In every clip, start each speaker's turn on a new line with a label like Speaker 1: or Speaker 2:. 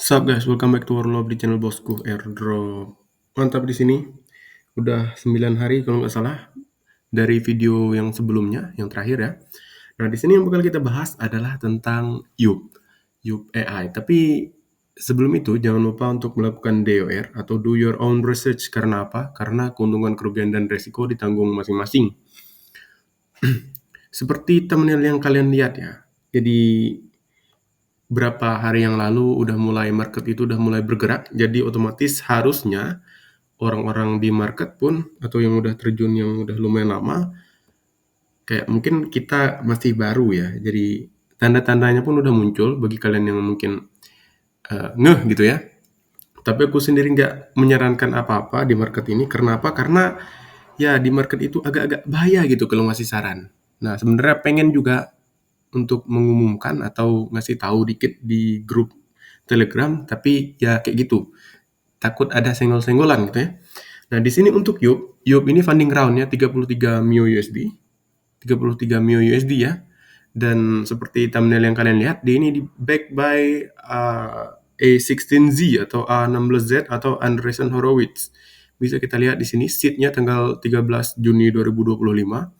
Speaker 1: Sup guys, welcome back to our lovely channel bosku airdrop. Mantap di sini. Udah 9 hari kalau nggak salah dari video yang sebelumnya, yang terakhir ya. Nah, di sini yang bakal kita bahas adalah tentang Yup AI. Tapi sebelum itu jangan lupa untuk melakukan DOR atau do your own research. Karena apa? Karena keuntungan, kerugian dan resiko ditanggung masing-masing. Seperti thumbnail yang kalian lihat ya. Jadi berapa hari yang lalu market itu udah mulai bergerak, jadi otomatis harusnya orang-orang di market pun atau yang udah terjun yang udah lumayan lama, kayak mungkin kita masih baru ya, jadi tanda-tandanya pun udah muncul bagi kalian yang mungkin ngeh gitu ya. Tapi aku sendiri nggak menyarankan apa-apa di market ini. Kenapa? Karena ya di market itu agak-agak bahaya gitu kalau ngasih saran. Nah, sebenarnya pengen juga untuk mengumumkan atau ngasih tahu dikit di grup Telegram, tapi ya kayak gitu. Takut ada senggol-senggolan gitu ya. Nah, di sini untuk Yup ini funding round-nya 33 mio USD. 33 mio USD ya. Dan seperti thumbnail yang kalian lihat, dia ini di back by A16Z atau A16Z atau Andreessen Horowitz. Bisa kita lihat di sini seed-nya tanggal 13 Juni 2025.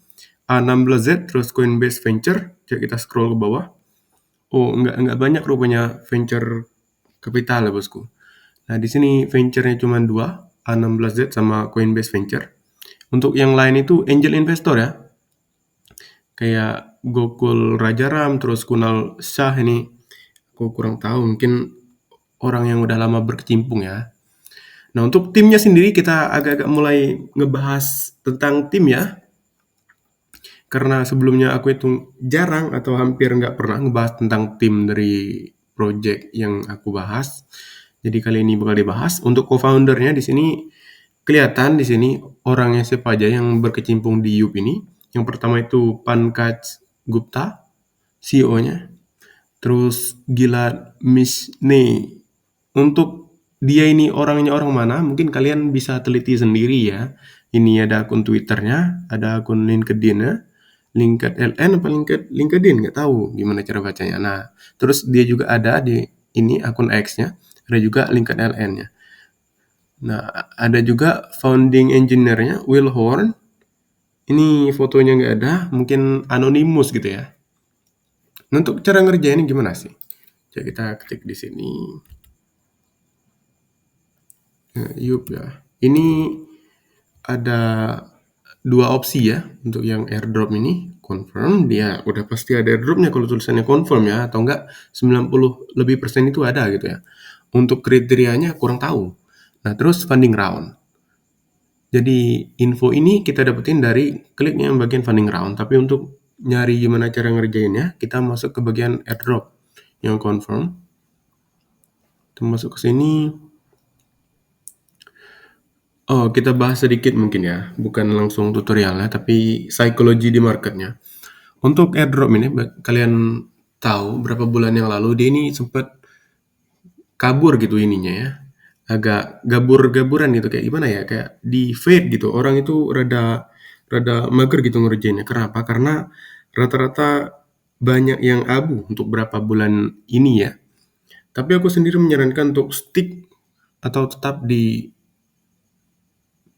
Speaker 1: A16Z terus Coinbase Venture. Coba kita scroll ke bawah. Oh, enggak banyak rupanya venture kapital ya, bosku. Nah, di sini venture-nya cuma 2, A16Z sama Coinbase Venture. Untuk yang lain itu angel investor ya. Kayak Gokul Rajaram, terus Kunal Shah ini. Aku kurang tahu, mungkin orang yang udah lama berkecimpung ya. Nah, untuk timnya sendiri kita agak-agak mulai ngebahas tentang tim ya. Karena sebelumnya aku itu jarang atau hampir nggak pernah ngebahas tentang tim dari project yang aku bahas. Jadi kali ini bakal dibahas. Untuk co-foundernya di sini kelihatan di sini orangnya siapa aja yang berkecimpung di Yup ini. Yang pertama itu Pankaj Gupta, CEO-nya. Terus Gilad Misne. Untuk dia ini orangnya orang mana? Mungkin kalian bisa teliti sendiri ya. Ini ada akun Twitternya, ada akun LinkedIn-nya. LinkedIn apa LinkedIn nggak tahu gimana cara bacanya. Nah, terus dia juga ada di ini akun X-nya, ada juga LinkedIn-nya. Nah, ada juga founding engineer-nya Will Horn. Ini fotonya nggak ada, mungkin anonimus gitu ya. Nah, untuk cara ngerjainnya gimana sih? Coba kita ketik di sini. Nah, Yup ya. Ini ada dua opsi ya untuk yang airdrop ini. Confirm, dia udah pasti ada airdropnya kalau tulisannya confirm ya, atau enggak 90% lebih itu ada gitu ya. Untuk kriterianya kurang tahu. Nah, terus funding round. Jadi info ini kita dapetin dari kliknya yang bagian funding round. Tapi untuk nyari gimana cara ngerjainnya, kita masuk ke bagian airdrop yang confirm. Kita masuk ke sini. Oh, kita bahas sedikit mungkin ya, bukan langsung tutorialnya, tapi psikologi di marketnya. Untuk airdrop ini, kalian tahu berapa bulan yang lalu dia ini sempat kabur gitu ininya ya. Agak gabur-gaburan gitu, kayak gimana ya, kayak di fade gitu. Orang itu rada mager gitu ngerjainnya. Kenapa? Karena rata-rata banyak yang abu untuk berapa bulan ini ya. Tapi aku sendiri menyarankan untuk stick atau tetap di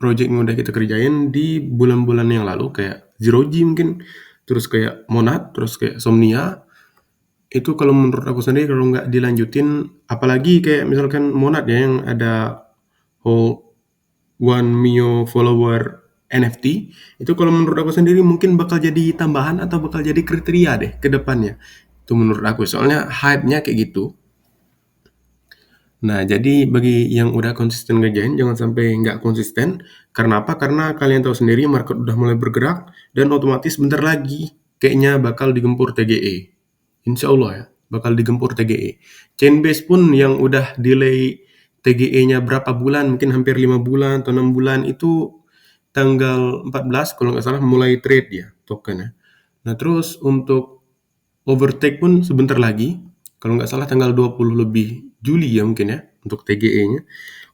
Speaker 1: project yang udah kita kerjain di bulan-bulan yang lalu, kayak Zero G mungkin, terus kayak Monad, terus kayak Somnia. Itu kalau menurut aku sendiri kalau nggak dilanjutin, apalagi kayak misalkan Monad ya yang ada whole 1 mio follower NFT, itu kalau menurut aku sendiri mungkin bakal jadi tambahan atau bakal jadi kriteria deh ke depannya. Itu menurut aku, soalnya hype-nya kayak gitu. Nah, jadi bagi yang udah konsisten ngerjain, jangan sampai nggak konsisten. Karena apa? Karena kalian tahu sendiri market udah mulai bergerak dan otomatis bentar lagi kayaknya bakal digempur TGE. Insya Allah ya, bakal digempur TGE. Chainbase pun yang udah delay TGE-nya berapa bulan, mungkin hampir 5 bulan atau 6 bulan, itu tanggal 14 kalau nggak salah mulai trade ya tokennya. Nah, terus untuk overtake pun sebentar lagi, kalau nggak salah tanggal 20 lebih Juli ya mungkin ya, untuk TGE-nya.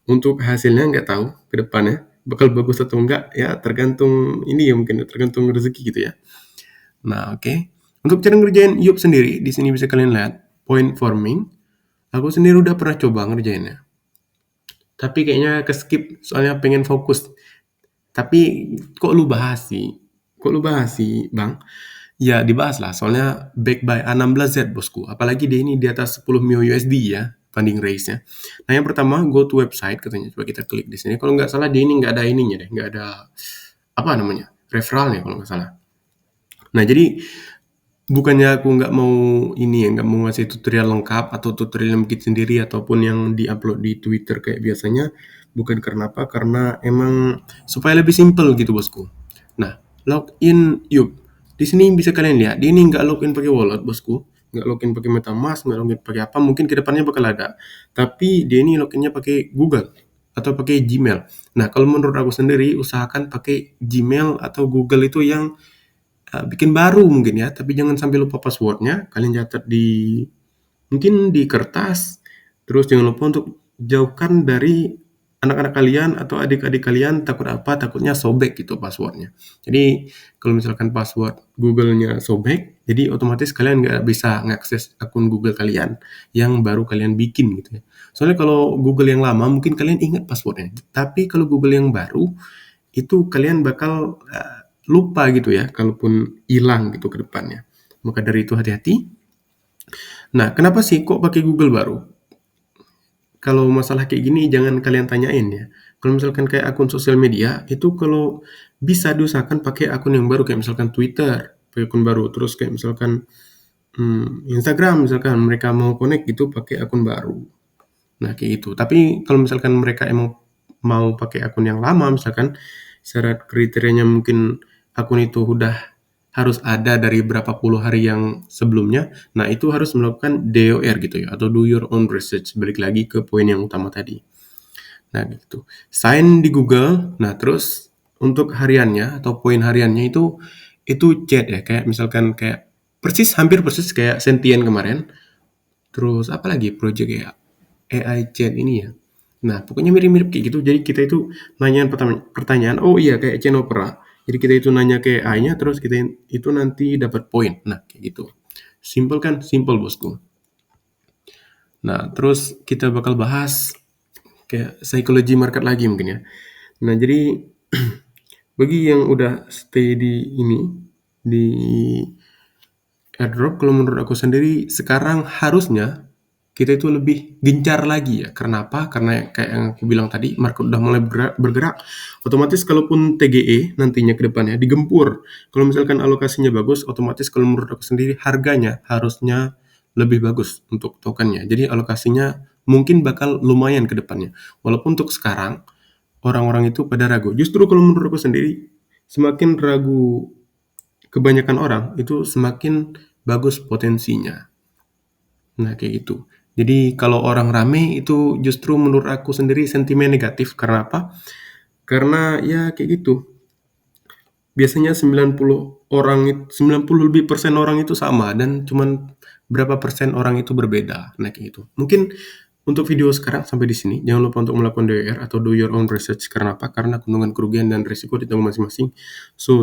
Speaker 1: Untuk hasilnya nggak tahu ke depannya bakal bagus atau enggak ya, tergantung ini ya, mungkin tergantung rezeki gitu ya. Nah, oke. Untuk cara ngerjain Yup sendiri, di sini bisa kalian lihat point forming. Aku sendiri udah pernah coba ngerjainnya, tapi kayaknya ke-skip soalnya pengen fokus. Tapi kok lu bahas sih? Kok lu bahas sih, Bang? Ya dibahas lah, soalnya backed by A16Z bosku. Apalagi dia ini di atas 10 mil USD ya, funding raise-nya. Nah yang pertama, go to website katanya. Coba kita klik di sini. Kalau nggak salah dia ini nggak ada ininya deh, nggak ada apa namanya referralnya kalau nggak salah. Nah jadi bukannya aku nggak mau ini ya, nggak mau ngasih tutorial lengkap atau tutorial yang bikin sendiri ataupun yang diupload di Twitter kayak biasanya, bukan karena apa, karena emang supaya lebih simpel gitu bosku. Nah, login yuk. Di sini bisa kalian lihat, dia ini nggak login pakai wallet bosku, nggak login pakai MetaMask, nggak login pakai apa, mungkin kedepannya bakal ada. Tapi dia ini loginnya pakai Google atau pakai Gmail. Nah, kalau menurut aku sendiri, usahakan pakai Gmail atau Google itu yang bikin baru mungkin ya, tapi jangan sampai lupa passwordnya. Kalian catat di mungkin di kertas. Terus jangan lupa untuk jauhkan dari anak-anak kalian atau adik-adik kalian. Takut apa? Takutnya sobek gitu passwordnya. Jadi kalau misalkan password Google-nya sobek, jadi otomatis kalian nggak bisa ngakses akun Google kalian yang baru kalian bikin gitu ya. Soalnya kalau Google yang lama mungkin kalian ingat passwordnya, tapi kalau Google yang baru itu kalian bakal lupa gitu ya, kalaupun hilang gitu ke depannya. Maka dari itu hati-hati. Nah, kenapa sih kok pakai Google baru? Kalau masalah kayak gini jangan kalian tanyain ya. Kalau misalkan kayak akun sosial media, itu kalau bisa diusahakan pakai akun yang baru, kayak misalkan Twitter, pakai akun baru. Terus kayak misalkan Instagram, misalkan mereka mau connect gitu pakai akun baru. Nah, kayak gitu. Tapi kalau misalkan mereka emang mau pakai akun yang lama, misalkan syarat kriterianya mungkin akun itu udah harus ada dari berapa puluh hari yang sebelumnya, nah itu harus melakukan DOR gitu ya, atau do your own research. Balik lagi ke poin yang utama tadi. Nah, gitu. Sign di Google. Nah, terus untuk hariannya atau poin hariannya itu chat ya, kayak misalkan kayak hampir persis kayak Sentien kemarin. Terus apa lagi project ya? AI chat ini ya. Nah, pokoknya mirip-mirip kayak gitu. Jadi kita itu nanyain pertanyaan, oh iya kayak Chain Opera. Jadi kita itu nanya ke AI-nya, terus kita itu nanti dapat poin. Nah, kayak gitu. Simple kan? Simple bosku. Nah, terus kita bakal bahas kayak psikologi market lagi mungkin ya. Nah, jadi bagi yang udah stay di ini, di airdrop, kalau menurut aku sendiri sekarang harusnya kita itu lebih gencar lagi ya. Karena apa? Karena kayak yang aku bilang tadi, market udah mulai bergerak. Otomatis kalaupun TGE nantinya ke depannya digempur. Kalau misalkan alokasinya bagus, otomatis kalau menurut aku sendiri harganya harusnya lebih bagus untuk tokennya. Jadi alokasinya mungkin bakal lumayan ke depannya. Walaupun untuk sekarang orang-orang itu pada ragu. Justru kalau menurut aku sendiri, semakin ragu kebanyakan orang itu semakin bagus potensinya. Nah, kayak gitu. Jadi kalau orang rame itu justru menurut aku sendiri sentimen negatif. Karena apa? Karena ya kayak gitu. Biasanya 90 lebih persen orang itu sama dan cuman berapa persen orang itu berbeda. Nah, kayak gitu. Mungkin untuk video sekarang sampai di sini. Jangan lupa untuk melakukan DOR atau do your own research. Karena apa? Karena keuntungan, kerugian dan risiko ditanggung masing-masing. So,